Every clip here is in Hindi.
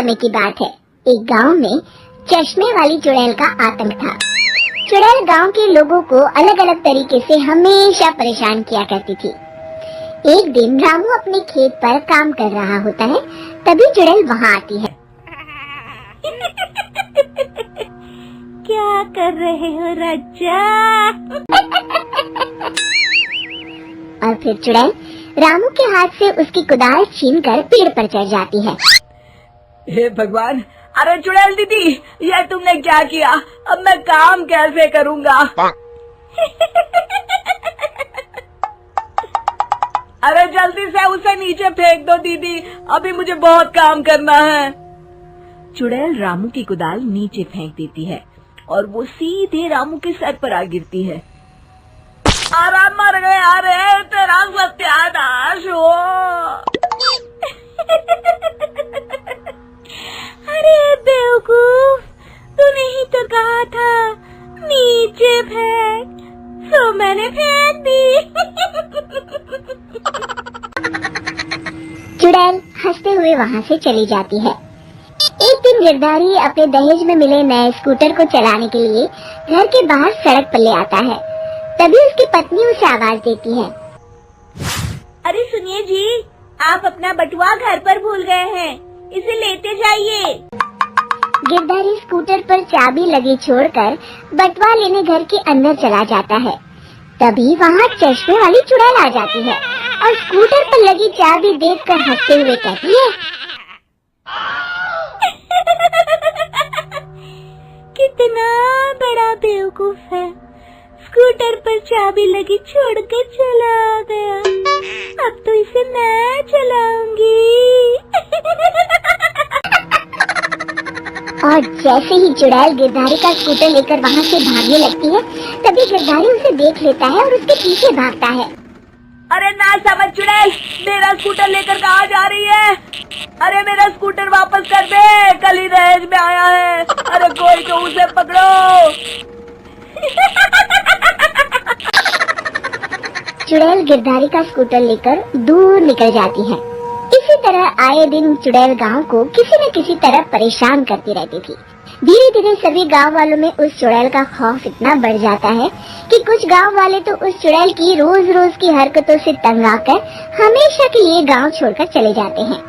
समय की बात है। एक गांव में चश्मे वाली चुड़ैल का आतंक था। चुड़ैल गांव के लोगों को अलग अलग तरीके से हमेशा परेशान किया करती थी। एक दिन रामू अपने खेत पर काम कर रहा होता है, तभी चुड़ैल वहाँ आती है। क्या कर रहे हो राजा? और फिर चुड़ैल रामू के हाथ से उसकी कुदाल छीनकर पेड़ पर चढ़ जाती है। हे भगवान, अरे चुड़ैल दीदी, ये तुमने क्या किया? अब मैं काम कैसे करूँगा? अरे जल्दी से उसे नीचे फेंक दो दीदी, अभी मुझे बहुत काम करना है। चुड़ैल रामू की कुदाल नीचे फेंक देती है और वो सीधे रामू के सर पर आ गिरती है। अरे मर गया रे, तेरा सत्यानाश हो। अरे बेवकूफ, तूने ही तो कहा था नीचे फेंक, तो मैंने फेंक दी। चुड़ैल हंसते हुए वहाँ से चली जाती है। एक दिन गिरधारी अपने दहेज में मिले नए स्कूटर को चलाने के लिए घर के बाहर सड़क पर ले आता है। तभी उसकी पत्नी उसे आवाज देती है। अरे सुनिए जी, आप अपना बटुआ घर पर भूल गए हैं, इसे लेते जाइए। गिरधारी स्कूटर पर चाबी लगी छोड़कर बटुआ लेने घर के अंदर चला जाता है। तभी वहाँ चश्मे वाली चुड़ैल आ जाती है और स्कूटर पर लगी चाबी देखकर हंसते हुए कहती है, कितना बड़ा बेवकूफ है, स्कूटर पर चाबी लगी छोड़कर चला गया। अब तो इसे मैं चलाऊंगी। और जैसे ही चुड़ैल गिरधारी का स्कूटर लेकर वहाँ से भागने लगती है, तभी गिरधारी उसे देख लेता है और उसके पीछे भागता है। अरे ना समझ चुड़ैल, मेरा स्कूटर लेकर कहाँ जा रही है? अरे मेरा स्कूटर वापस कर दे, कल ही दहेज में आया है। अरे कोई तो उसे पकड़ो। चुड़ैल गिरधारी का स्कूटर लेकर दूर निकल जाती है। इसी तरह आए दिन चुड़ैल गांव को किसी न किसी तरह परेशान करती रहती थी। धीरे धीरे सभी गांव वालों में उस चुड़ैल का खौफ इतना बढ़ जाता है कि कुछ गांव वाले तो उस चुड़ैल की रोज रोज की हरकतों से तंग आकर हमेशा के लिए गांव छोड़कर चले जाते हैं।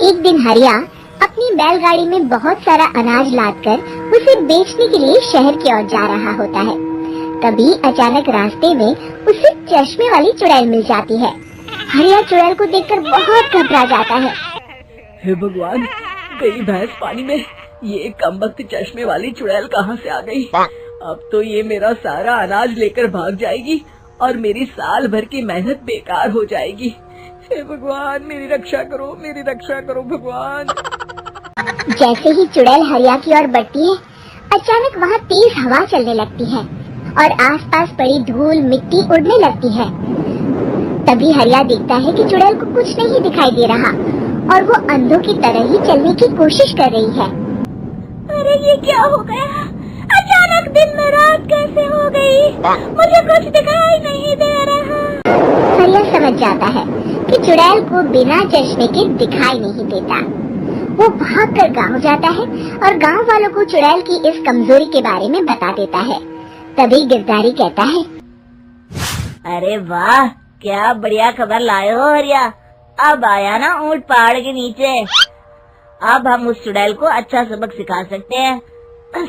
एक दिन हरिया अपनी बैलगाड़ी में बहुत सारा अनाज लादकर उसे बेचने के लिए शहर की ओर जा रहा होता है। तभी अचानक रास्ते में उसे चश्मे वाली चुड़ैल मिल जाती है। हरिया चुड़ैल को देखकर बहुत घबरा जाता है। हे भगवान, गई भैंस पानी में, ये कमबख्त चश्मे वाली चुड़ैल कहाँ से आ गई? अब तो ये मेरा सारा अनाज लेकर भाग जाएगी और मेरी साल भर की मेहनत बेकार हो जाएगी। हे भगवान, मेरी रक्षा करो भगवान। जैसे ही चुड़ैल हरिया की ओर बढ़ती है, अचानक वहाँ तेज हवा चलने लगती है और आसपास पड़ी धूल मिट्टी उड़ने लगती है। तभी हरिया देखता है कि चुड़ैल को कुछ नहीं दिखाई दे रहा और वो अंधों की तरह ही चलने की कोशिश कर रही है। अरे ये क्या हो गया? अचानक दिन में रात कैसे हो गई? मुझे कुछ दिखाई नहीं दे रहा। हरिया समझ जाता है कि चुड़ैल को बिना चश्मे के दिखाई नहीं देता। वो भागकर गांव जाता है और गांव वालों को चुड़ैल की इस कमजोरी के बारे में बता देता है। तभी गिरधारी कहता है, अरे वाह, क्या बढ़िया खबर लाए हो हरिया। अब आया ना ऊंट पहाड़ के नीचे। अब हम उस चुड़ैल को अच्छा सबक सिखा सकते हैं। बस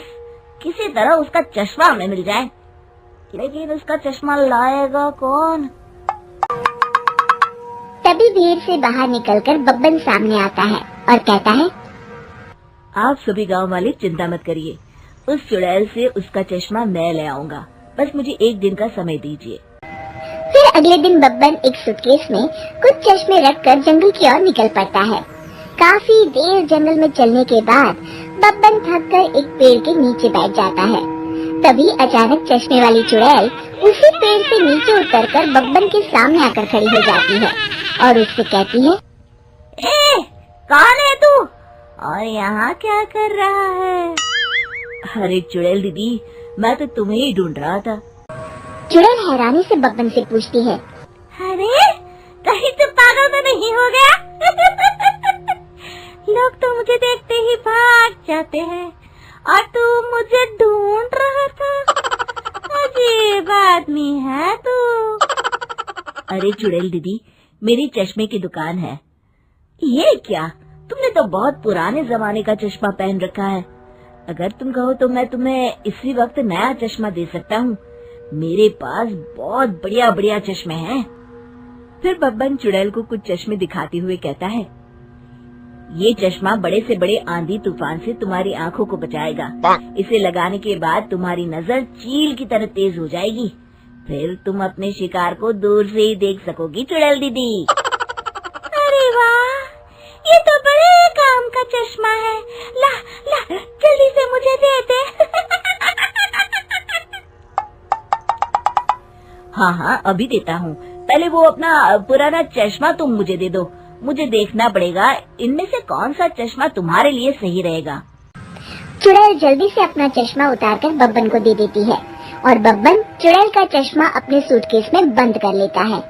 किसी तरह उसका चश्मा हमें मिल जाए। लेकिन उसका चश्मा लाएगा कौन? तभी भीड़ से बाहर निकलकर बब्बन सामने आता है और कहता है, आप सभी गांव वाले चिंता मत करिए, उस चुड़ैल से उसका चश्मा मैं ले आऊंगा। बस मुझे एक दिन का समय दीजिए। फिर अगले दिन बब्बन एक सूटकेस में कुछ चश्मे रखकर जंगल की ओर निकल पड़ता है। काफी देर जंगल में चलने के बाद बब्बन थककर एक पेड़ के नीचे बैठ जाता है। तभी अचानक चश्मे वाली चुड़ैल उसी पेड़ से नीचे उतरकर बब्बन के सामने आकर खड़ी हो जाती है और उससे कहती है, ए, कौन है तू और यहाँ क्या कर रहा है? अरे चुड़ैल दीदी, मैं तो तुम्हें ही ढूंढ रहा था। चुड़ैल हैरानी से बब्बन से पूछती है, अरे कहीं तो पागल तो नहीं हो गया? लोग तो मुझे देखते ही भाग जाते हैं, और तू मुझे ढूंढ रहा था। अजीब आदमी है तू। अरे चुड़ैल दीदी, मेरी चश्मे की दुकान है। ये क्या, तुमने तो बहुत पुराने जमाने का चश्मा पहन रखा है। अगर तुम कहो तो मैं तुम्हें इसी वक्त नया चश्मा दे सकता हूँ। मेरे पास बहुत बढ़िया बढ़िया चश्मे हैं। फिर बब्बन चुड़ैल को कुछ चश्मे दिखाते हुए कहता है, ये चश्मा बड़े से बड़े आंधी तूफान से तुम्हारी आंखों को बचाएगा। इसे लगाने के बाद तुम्हारी नजर चील की तरह तेज हो जाएगी। फिर तुम अपने शिकार को दूर से ही देख सकोगी चुड़ैल दीदी। अरे वाह, ये तो बड़े काम का चश्मा है। ला ला, जल्दी से मुझे दे दे। हाँ, अभी देता हूँ। पहले वो अपना पुराना चश्मा तुम मुझे दे दो। मुझे देखना पड़ेगा इनमें से कौन सा चश्मा तुम्हारे लिए सही रहेगा। चुड़ैल जल्दी से अपना चश्मा उतारकर बब्बन को दे देती है और बब्बन चुड़ैल का चश्मा अपने सूटकेस में बंद कर लेता है।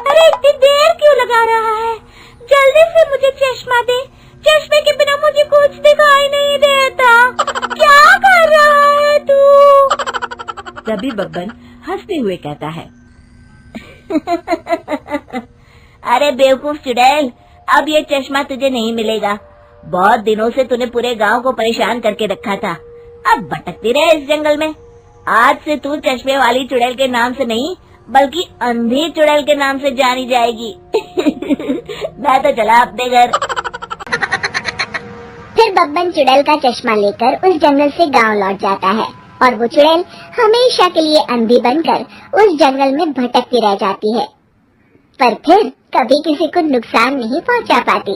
अरे इतनी देर क्यों लगा रहा है? जल्दी से मुझे चश्मा दे। चश्मे के बिना मुझे कुछ दिखाई नहीं देता। क्या कर रहा है तू? तभी बब्बन हंसते हुए कहता है, अरे बेवकूफ चुड़ैल, अब ये चश्मा तुझे नहीं मिलेगा। बहुत दिनों से तूने पूरे गांव को परेशान करके रखा था। अब भटकती रहे इस जंगल में। आज से तू चश्मे वाली चुड़ैल के नाम से नहीं, बल्कि अंधी चुड़ैल के नाम से जानी जाएगी। मैं तो चला अपने घर। फिर बब्बन चुड़ैल का चश्मा लेकर उस जंगल से गांव लौट जाता है और वो चुड़ैल हमेशा के लिए अंधी बनकर उस जंगल में भटकती रह जाती है, पर फिर कभी किसी को नुकसान नहीं पहुंचा पाती।